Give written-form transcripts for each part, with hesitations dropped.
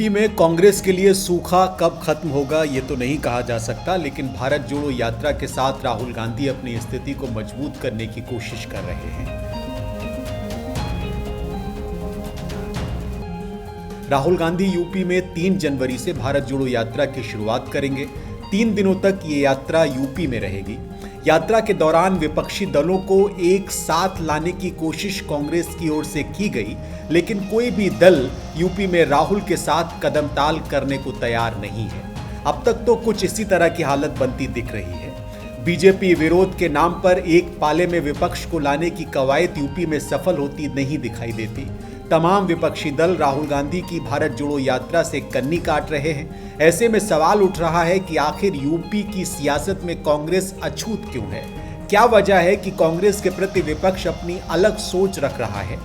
UP में कांग्रेस के लिए सूखा कब खत्म होगा ये तो नहीं कहा जा सकता, लेकिन भारत जोड़ो यात्रा के साथ राहुल गांधी अपनी स्थिति को मजबूत करने की कोशिश कर रहे हैं। राहुल गांधी यूपी में 3 जनवरी से भारत जोड़ो यात्रा की शुरुआत करेंगे। 3 दिनों तक ये यात्रा यूपी में रहेगी। यात्रा के दौरान विपक्षी दलों को एक साथ लाने की कोशिश कांग्रेस की ओर से की गई, लेकिन कोई भी दल यूपी में राहुल के साथ कदमताल करने को तैयार नहीं है। अब तक तो कुछ इसी तरह की हालत बनती दिख रही है। बीजेपी विरोध के नाम पर एक पाले में विपक्ष को लाने की कवायद यूपी में सफल होती नहीं दिखाई देती। तमाम विपक्षी दल राहुल गांधी की भारत जोड़ो यात्रा से कन्नी काट रहे हैं। ऐसे में सवाल उठ रहा है कि आखिर यूपी की सियासत में कांग्रेस अछूत क्यों है? क्या वजह है कि कांग्रेस के प्रति विपक्ष अपनी अलग सोच रख रहा है?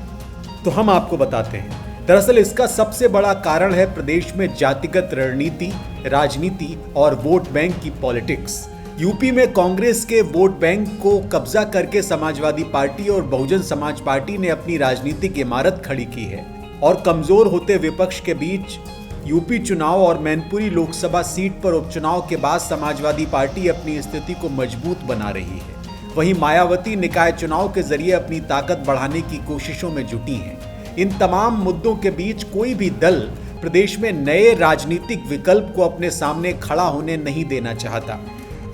तो हम आपको बताते हैं। दरअसल इसका सबसे बड़ा कारण है प्रदेश में जातिगत रणनीति, राजनीति और वोट बैंक की पॉलिटिक्स। यूपी में कांग्रेस के वोट बैंक को कब्जा करके समाजवादी पार्टी और बहुजन समाज पार्टी ने अपनी राजनीतिक इमारत खड़ी की है और कमजोर होते विपक्ष के बीच यूपी चुनाव और मैनपुरी लोकसभा सीट पर उपचुनाव के बाद समाजवादी पार्टी अपनी स्थिति को मजबूत बना रही है। वहीं मायावती निकाय चुनाव के जरिए अपनी ताकत बढ़ाने की कोशिशों में जुटी हैं। इन तमाम मुद्दों के बीच कोई भी दल प्रदेश में नए राजनीतिक विकल्प को अपने सामने खड़ा होने नहीं देना चाहता।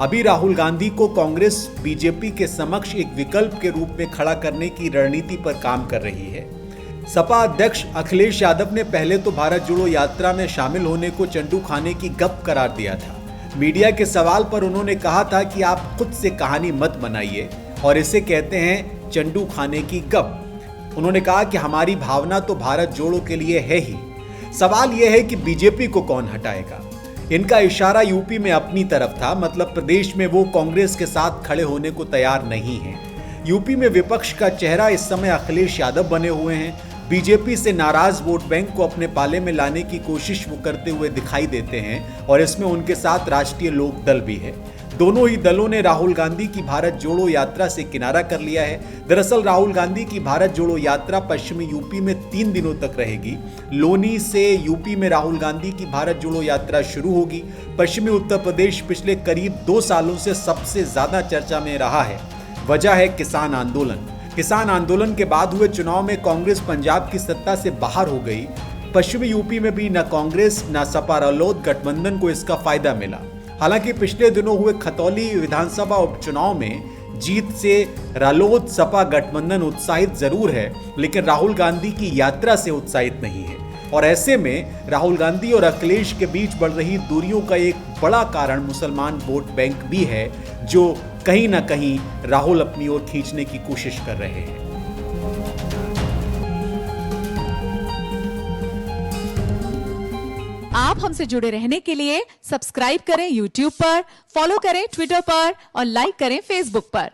अभी राहुल गांधी को कांग्रेस बीजेपी के समक्ष एक विकल्प के रूप में खड़ा करने की रणनीति पर काम कर रही है। सपा अध्यक्ष अखिलेश यादव ने पहले तो भारत जोड़ो यात्रा में शामिल होने को चंडू खाने की गप करार दिया था। मीडिया के सवाल पर उन्होंने कहा था कि आप खुद से कहानी मत बनाइए और इसे कहते हैं चंडू खाने की गप। उन्होंने कहा कि हमारी भावना तो भारत जोड़ो के लिए है ही, सवाल यह है कि बीजेपी को कौन हटाएगा। इनका इशारा यूपी में अपनी तरफ था, मतलब प्रदेश में वो कांग्रेस के साथ खड़े होने को तैयार नहीं है। यूपी में विपक्ष का चेहरा इस समय अखिलेश यादव बने हुए हैं। बीजेपी से नाराज वोट बैंक को अपने पाले में लाने की कोशिश वो करते हुए दिखाई देते हैं और इसमें उनके साथ राष्ट्रीय लोक दल भी है। दोनों ही दलों ने राहुल गांधी की भारत जोड़ो यात्रा से किनारा कर लिया है। दरअसल राहुल गांधी की भारत जोड़ो यात्रा पश्चिमी यूपी में 3 दिनों तक रहेगी। लोनी से यूपी में राहुल गांधी की भारत जोड़ो यात्रा शुरू होगी। पश्चिमी उत्तर प्रदेश पिछले करीब 2 सालों से सबसे ज्यादा चर्चा में रहा है। वजह है किसान आंदोलन। किसान आंदोलन के बाद हुए चुनाव में कांग्रेस पंजाब की सत्ता से बाहर हो गई। पश्चिमी यूपी में भी न कांग्रेस न सपा रालोद गठबंधन को इसका फायदा मिला। हालांकि पिछले दिनों हुए खतौली विधानसभा उपचुनाव में जीत से रालोद सपा गठबंधन उत्साहित जरूर है, लेकिन राहुल गांधी की यात्रा से उत्साहित नहीं है। और ऐसे में राहुल गांधी और अखिलेश के बीच बढ़ रही दूरियों का एक बड़ा कारण मुसलमान वोट बैंक भी है, जो कहीं ना कहीं राहुल अपनी ओर खींचने की कोशिश कर रहे हैं। आप हमसे जुड़े रहने के लिए सब्सक्राइब करें YouTube पर, फॉलो करें Twitter पर और लाइक करें Facebook पर।